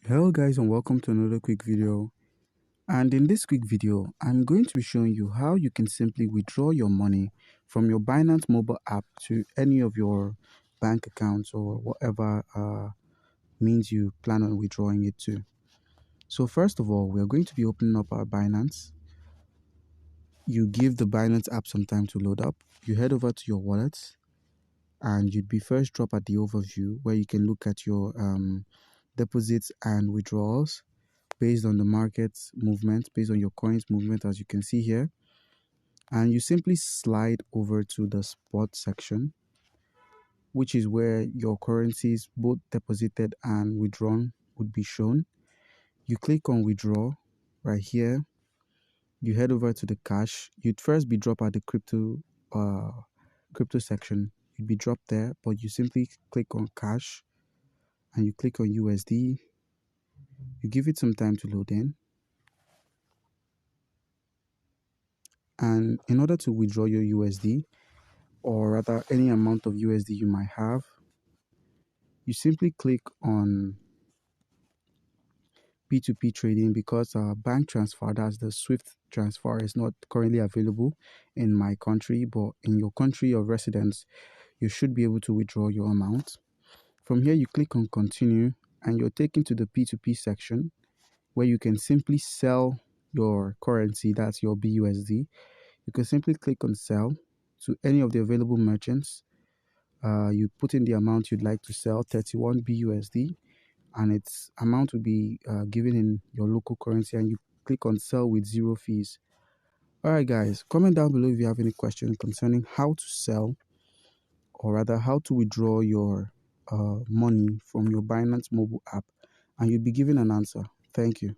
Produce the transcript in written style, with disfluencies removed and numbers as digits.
Hello guys, and welcome to another quick video. And in this quick video I'm going to be showing you how you can simply withdraw your money from your Binance mobile app to any of your bank accounts or whatever means you plan on withdrawing it to. So first of all, we're going to be opening up our Binance. You give the Binance app some time to load up. You head over to your wallets and you'd be first drop at the overview where you can look at your deposits and withdrawals based on the market's movement, based on your coin's movement, as you can see here. And you simply slide over to the spot section, which is where your currencies, both deposited and withdrawn, would be shown. You click on withdraw right here. You head over to the cash. You'd first be dropped at the crypto section. You'd be dropped there, but you simply click on cash and you click on USD. You give it some time to load in. And in order to withdraw your USD, or rather any amount of USD you might have, you simply click on P2P trading. Because bank transfer, that's the Swift transfer, is not currently available in my country, but in your country of residence, you should be able to withdraw your amount. From here, you click on continue and you're taken to the P2P section where you can simply sell your currency, that's your BUSD. You can simply click on sell to any of the available merchants. You put in the amount you'd like to sell, 31 BUSD, and its amount will be given in your local currency, and you click on sell with zero fees. Alright guys, comment down below if you have any questions concerning how to sell, or rather how to withdraw your money from your Binance mobile app, and you'll be given an answer. Thank you.